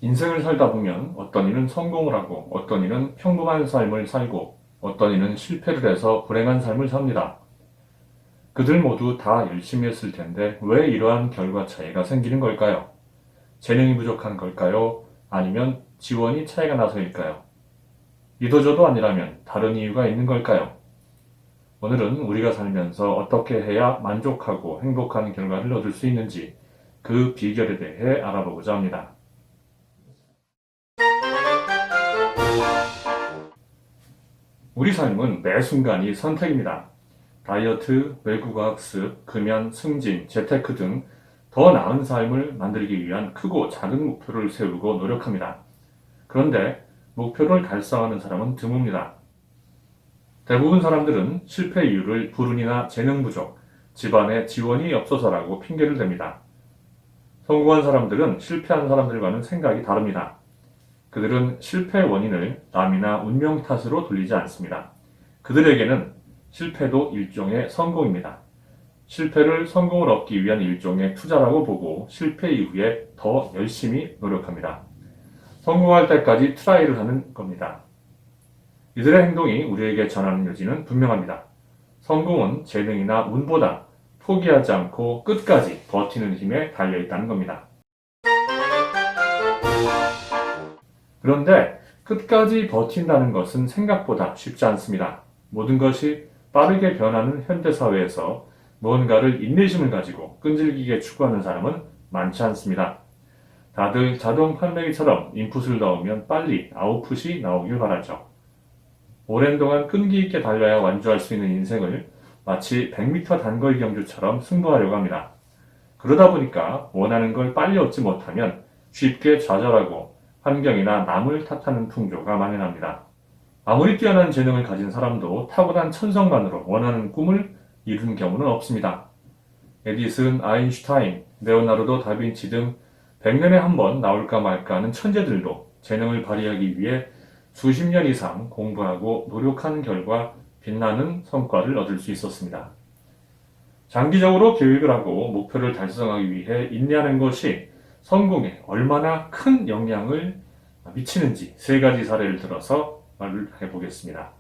인생을 살다 보면 어떤 이는 성공을 하고 어떤 이는 평범한 삶을 살고 어떤 이는 실패를 해서 불행한 삶을 삽니다. 그들 모두 다 열심히 했을 텐데 왜 이러한 결과 차이가 생기는 걸까요? 재능이 부족한 걸까요? 아니면 지원이 차이가 나서일까요? 이도저도 아니라면 다른 이유가 있는 걸까요? 오늘은 우리가 살면서 어떻게 해야 만족하고 행복한 결과를 얻을 수 있는지 그 비결에 대해 알아보고자 합니다. 우리 삶은 매 순간이 선택입니다. 다이어트, 외국어 학습, 금연, 승진, 재테크 등 더 나은 삶을 만들기 위한 크고 작은 목표를 세우고 노력합니다. 그런데 목표를 달성하는 사람은 드뭅니다. 대부분 사람들은 실패 이유를 불운이나 재능 부족, 집안에 지원이 없어서라고 핑계를 댑니다. 성공한 사람들은 실패한 사람들과는 생각이 다릅니다. 그들은 실패의 원인을 남이나 운명 탓으로 돌리지 않습니다. 그들에게는 실패도 일종의 성공입니다. 실패를 성공을 얻기 위한 일종의 투자라고 보고 실패 이후에 더 열심히 노력합니다. 성공할 때까지 트라이를 하는 겁니다. 이들의 행동이 우리에게 전하는 요지는 분명합니다. 성공은 재능이나 운보다 포기하지 않고 끝까지 버티는 힘에 달려있다는 겁니다. 그런데 끝까지 버틴다는 것은 생각보다 쉽지 않습니다. 모든 것이 빠르게 변하는 현대사회에서 무언가를 인내심을 가지고 끈질기게 추구하는 사람은 많지 않습니다. 다들 자동 판매기처럼 인풋을 넣으면 빨리 아웃풋이 나오길 바라죠. 오랜 동안 끈기 있게 달려야 완주할 수 있는 인생을 마치 100m 단거리 경주처럼 승부하려고 합니다. 그러다 보니까 원하는 걸 빨리 얻지 못하면 쉽게 좌절하고 환경이나 남을 탓하는 풍조가 만연합니다. 아무리 뛰어난 재능을 가진 사람도 타고난 천성만으로 원하는 꿈을 이룬 경우는 없습니다. 에디슨, 아인슈타인, 레오나르도 다빈치 등 100년에 한 번 나올까 말까 하는 천재들도 재능을 발휘하기 위해 수십 년 이상 공부하고 노력한 결과 빛나는 성과를 얻을 수 있었습니다. 장기적으로 계획을 하고 목표를 달성하기 위해 인내하는 것이 성공에 얼마나 큰 영향을 미치는지 세 가지 사례를 들어서 말을 해보겠습니다.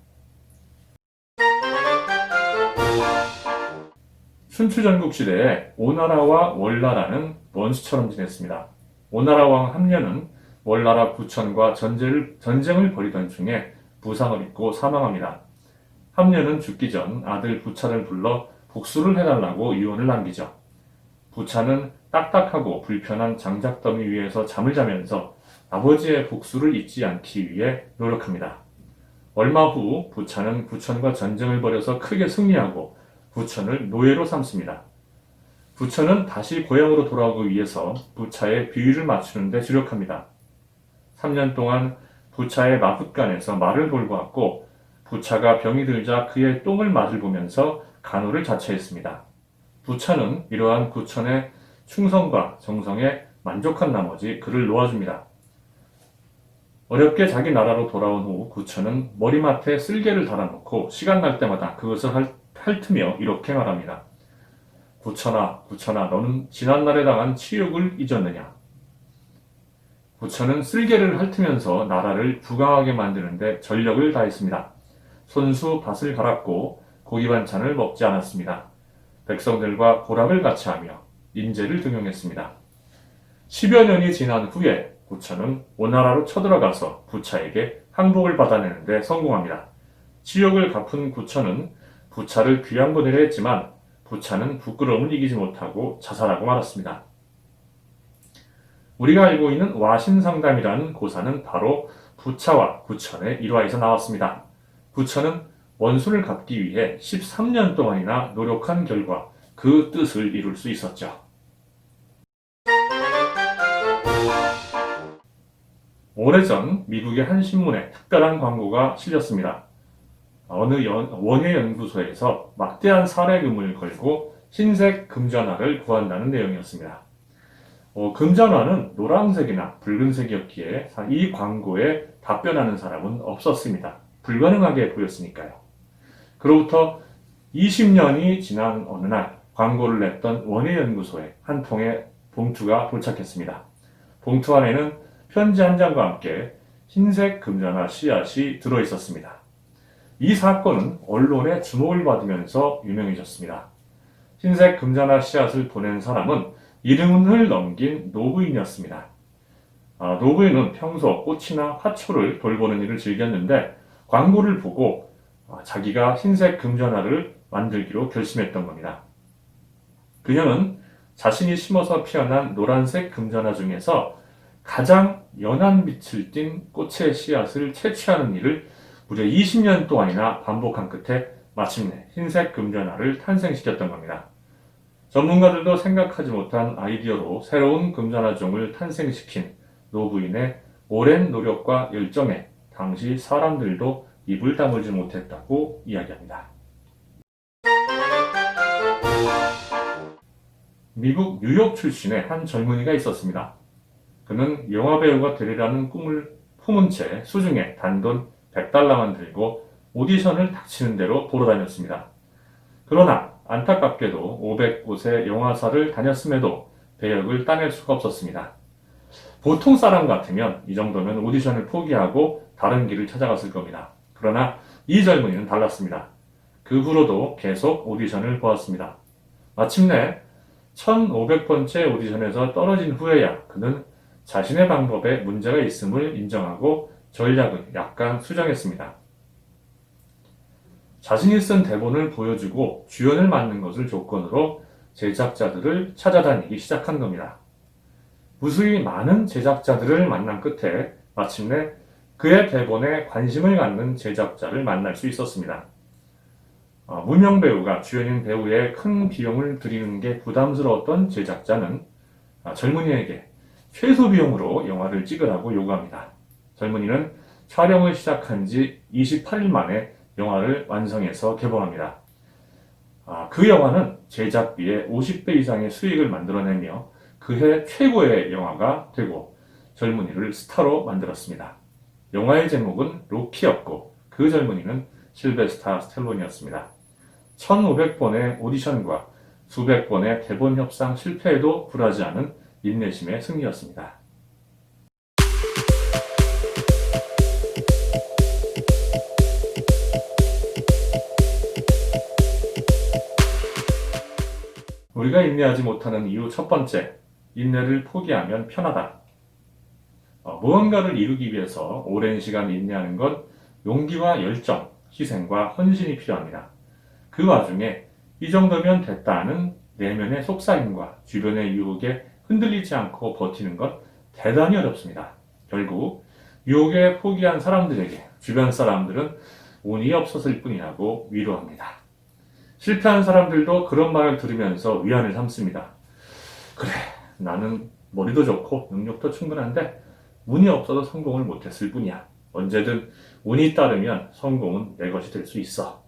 춘추전국 시대에 오나라와 월나라는 원수처럼 지냈습니다. 오나라 왕 함려는 월나라 부천과 전쟁을 벌이던 중에 부상을 입고 사망합니다. 함려는 죽기 전 아들 부차를 불러 복수를 해달라고 유언을 남기죠. 부차는 딱딱하고 불편한 장작더미 위에서 잠을 자면서 아버지의 복수를 잊지 않기 위해 노력합니다. 얼마 후 부차는 부천과 전쟁을 벌여서 크게 승리하고 부천을 노예로 삼습니다. 부천은 다시 고향으로 돌아오기 위해서 부차의 비위를 맞추는 데 주력합니다. 3년 동안 부차의 마붓간에서 말을 돌보았고 부차가 병이 들자 그의 똥을 맛을 보면서 간호를 자처했습니다. 부차는 이러한 부천의 충성과 정성에 만족한 나머지 그를 놓아줍니다. 어렵게 자기 나라로 돌아온 후 부천은 머리맡에 쓸개를 달아놓고 시간 날 때마다 그것을 핥으며 이렇게 말합니다. 부천아, 부천아, 너는 지난날에 당한 치욕을 잊었느냐? 부천은 쓸개를 핥으면서 나라를 부강하게 만드는데 전력을 다했습니다. 손수 밭을 갈았고 고기 반찬을 먹지 않았습니다. 백성들과 고락을 같이 하며 인재를 등용했습니다. 10여 년이 지난 후에 부천은 오나라로 쳐들어가서 부차에게 항복을 받아내는데 성공합니다. 치욕을 갚은 부천은 부차를 귀양 보내려 했지만 부차는 부끄러움을 이기지 못하고 자살하고 말았습니다. 우리가 알고 있는 와신상담이라는 고사는 바로 부차와 부천의 일화에서 나왔습니다. 부천은 원수를 갚기 위해 13년 동안이나 노력한 결과 그 뜻을 이룰 수 있었죠. 오래전 미국의 한 신문에 특별한 광고가 실렸습니다. 어느 원예연구소에서 막대한 사례금을 걸고 흰색 금전화를 구한다는 내용이었습니다. 금전화는 노란색이나 붉은색이었기에 이 광고에 답변하는 사람은 없었습니다. 불가능하게 보였으니까요. 그로부터 20년이 지난 어느 날 광고를 냈던 원예연구소에 한 통의 봉투가 도착했습니다. 봉투 안에는 편지 한 장과 함께 흰색 금전화 씨앗이 들어있었습니다. 이 사건은 언론의 주목을 받으면서 유명해졌습니다. 흰색 금전화 씨앗을 보낸 사람은 이름을 넘긴 노부인이었습니다. 노부인은 평소 꽃이나 화초를 돌보는 일을 즐겼는데 광고를 보고 자기가 흰색 금전화를 만들기로 결심했던 겁니다. 그녀는 자신이 심어서 피어난 노란색 금전화 중에서 가장 연한 빛을 띤 꽃의 씨앗을 채취하는 일을 무려 20년 동안이나 반복한 끝에 마침내 흰색 금전화를 탄생시켰던 겁니다. 전문가들도 생각하지 못한 아이디어로 새로운 금전화종을 탄생시킨 노부인의 오랜 노력과 열정에 당시 사람들도 입을 다물지 못했다고 이야기합니다. 미국 뉴욕 출신의 한 젊은이가 있었습니다. 그는 영화배우가 되리라는 꿈을 품은 채 수중에 단돈 $100만 들고 오디션을 닥치는 대로 보러 다녔습니다. 그러나 안타깝게도 500곳의 영화사를 다녔음에도 배역을 따낼 수가 없었습니다. 보통 사람 같으면 이 정도면 오디션을 포기하고 다른 길을 찾아갔을 겁니다. 그러나 이 젊은이는 달랐습니다. 그 후로도 계속 오디션을 보았습니다. 마침내 1500번째 오디션에서 떨어진 후에야 그는 자신의 방법에 문제가 있음을 인정하고 전략을 약간 수정했습니다. 자신이 쓴 대본을 보여주고 주연을 맡는 것을 조건으로 제작자들을 찾아다니기 시작한 겁니다. 무수히 많은 제작자들을 만난 끝에 마침내 그의 대본에 관심을 갖는 제작자를 만날 수 있었습니다. 무명 배우가 주연인 배우에 큰 비용을 들이는 게 부담스러웠던 제작자는 젊은이에게 최소 비용으로 영화를 찍으라고 요구합니다. 젊은이는 촬영을 시작한 지 28일 만에 영화를 완성해서 개봉합니다. 그 영화는 제작비의 50배 이상의 수익을 만들어내며 그해 최고의 영화가 되고 젊은이를 스타로 만들었습니다. 영화의 제목은 로키였고 그 젊은이는 실베스타 스텔론이었습니다. 1500번의 오디션과 수백 번의 대본 협상 실패에도 굴하지 않은 인내심의 승리였습니다. 우리가 인내하지 못하는 이유 첫 번째, 인내를 포기하면 편하다. 무언가를 이루기 위해서 오랜 시간 인내하는 건 용기와 열정, 희생과 헌신이 필요합니다. 그 와중에 이 정도면 됐다는 내면의 속삭임과 주변의 유혹에 흔들리지 않고 버티는 건 대단히 어렵습니다. 결국 유혹에 포기한 사람들에게 주변 사람들은 운이 없었을 뿐이라고 위로합니다. 실패한 사람들도 그런 말을 들으면서 위안을 삼습니다. 그래, 나는 머리도 좋고 능력도 충분한데 운이 없어서 성공을 못했을 뿐이야. 언제든 운이 따르면 성공은 내 것이 될 수 있어.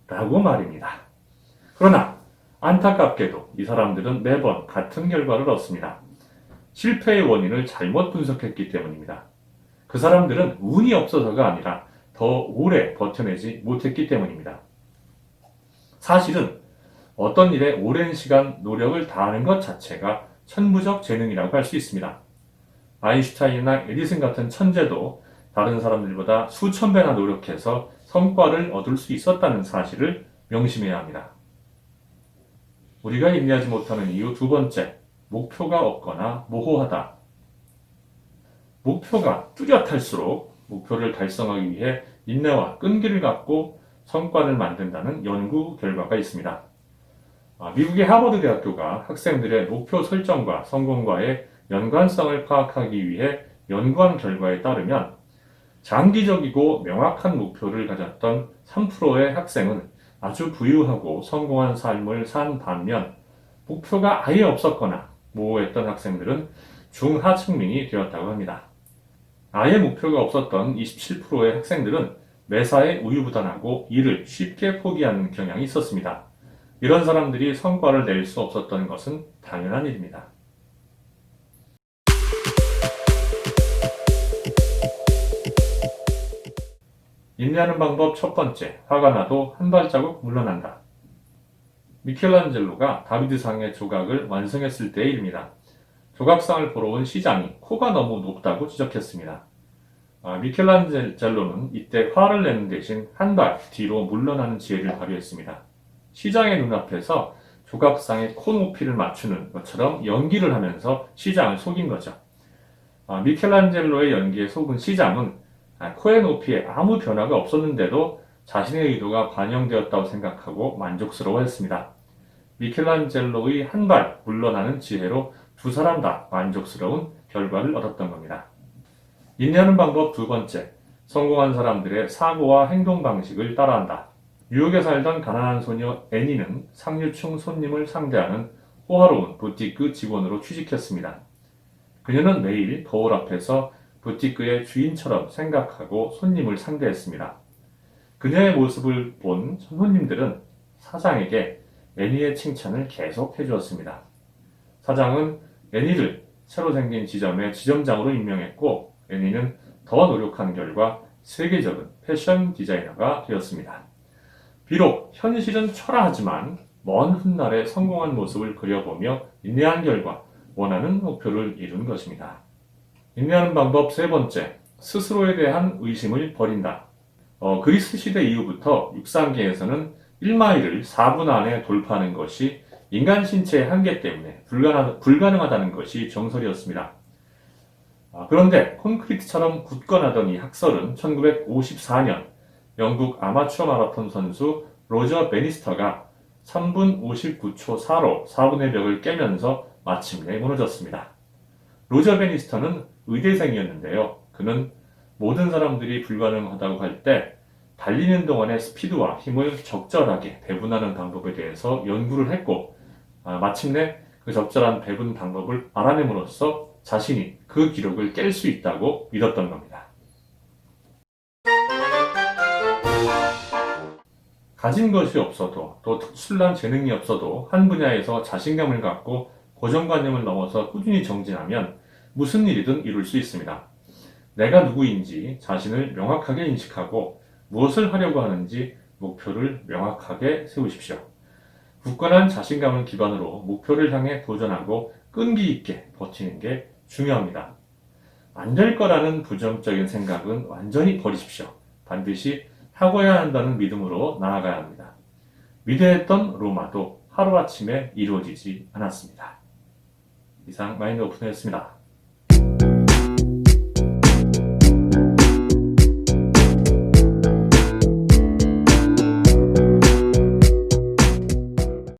라고 말입니다. 그러나 안타깝게도 이 사람들은 매번 같은 결과를 얻습니다. 실패의 원인을 잘못 분석했기 때문입니다. 그 사람들은 운이 없어서가 아니라 더 오래 버텨내지 못했기 때문입니다. 사실은 어떤 일에 오랜 시간 노력을 다하는 것 자체가 천부적 재능이라고 할 수 있습니다. 아인슈타인이나 에디슨 같은 천재도 다른 사람들보다 수천 배나 노력해서 성과를 얻을 수 있었다는 사실을 명심해야 합니다. 우리가 인내하지 못하는 이유 두 번째, 목표가 없거나 모호하다. 목표가 뚜렷할수록 목표를 달성하기 위해 인내와 끈기를 갖고 성과를 만든다는 연구 결과가 있습니다. 미국의 하버드 대학교가 학생들의 목표 설정과 성공과의 연관성을 파악하기 위해 연구한 결과에 따르면 장기적이고 명확한 목표를 가졌던 3%의 학생은 아주 부유하고 성공한 삶을 산 반면 목표가 아예 없었거나 모호했던 학생들은 중하층민이 되었다고 합니다. 아예 목표가 없었던 27%의 학생들은 매사에 우유부단하고 일을 쉽게 포기하는 경향이 있었습니다. 이런 사람들이 성과를 낼 수 없었던 것은 당연한 일입니다. 인내하는 방법 첫 번째, 화가 나도 한 발자국 물러난다. 미켈란젤로가 다비드상의 조각을 완성했을 때의 일입니다. 조각상을 보러 온 시장이 코가 너무 높다고 지적했습니다. 미켈란젤로는 이때 화를 내는 대신 한 발 뒤로 물러나는 지혜를 발휘했습니다. 시장의 눈앞에서 조각상의 코 높이를 맞추는 것처럼 연기를 하면서 시장을 속인 거죠. 미켈란젤로의 연기에 속은 시장은 코의 높이에 아무 변화가 없었는데도 자신의 의도가 반영되었다고 생각하고 만족스러워했습니다. 미켈란젤로의 한 발 물러나는 지혜로 두 사람 다 만족스러운 결과를 얻었던 겁니다. 인내하는 방법 두 번째, 성공한 사람들의 사고와 행동 방식을 따라한다. 뉴욕에 살던 가난한 소녀 애니는 상류층 손님을 상대하는 호화로운 부티크 직원으로 취직했습니다. 그녀는 매일 거울 앞에서 부티크의 주인처럼 생각하고 손님을 상대했습니다. 그녀의 모습을 본 손님들은 사장에게 애니의 칭찬을 계속 해주었습니다. 사장은 애니를 새로 생긴 지점의 지점장으로 임명했고 애니는 더 노력한 결과 세계적인 패션 디자이너가 되었습니다. 비록 현실은 초라하지만 먼 훗날에 성공한 모습을 그려보며 인내한 결과 원하는 목표를 이룬 것입니다. 인내하는 방법 세 번째, 스스로에 대한 의심을 버린다. 그리스 시대 이후부터 육상계에서는 1마일을 4분 안에 돌파하는 것이 인간 신체의 한계 때문에 불가능하다는 것이 정설이었습니다. 그런데 콘크리트처럼 굳건하던 이 학설은 1954년 영국 아마추어 마라톤 선수 로저 베니스터가 3분 59초 4로 4분의 벽을 깨면서 마침내 무너졌습니다. 로저 베니스터는 의대생이었는데요. 그는 모든 사람들이 불가능하다고 할 때 달리는 동안의 스피드와 힘을 적절하게 배분하는 방법에 대해서 연구를 했고 마침내 그 적절한 배분 방법을 알아냄으로써 자신이 그 기록을 깰 수 있다고 믿었던 겁니다. 가진 것이 없어도 또 특출난 재능이 없어도 한 분야에서 자신감을 갖고 고정관념을 넘어서 꾸준히 정진하면 무슨 일이든 이룰 수 있습니다. 내가 누구인지 자신을 명확하게 인식하고 무엇을 하려고 하는지 목표를 명확하게 세우십시오. 굳건한 자신감을 기반으로 목표를 향해 도전하고 끈기 있게 버티는 게 중요합니다. 안 될 거라는 부정적인 생각은 완전히 버리십시오. 반드시 하고야 한다는 믿음으로 나아가야 합니다. 위대했던 로마도 하루아침에 이루어지지 않았습니다. 이상 마인드 오픈이었습니다.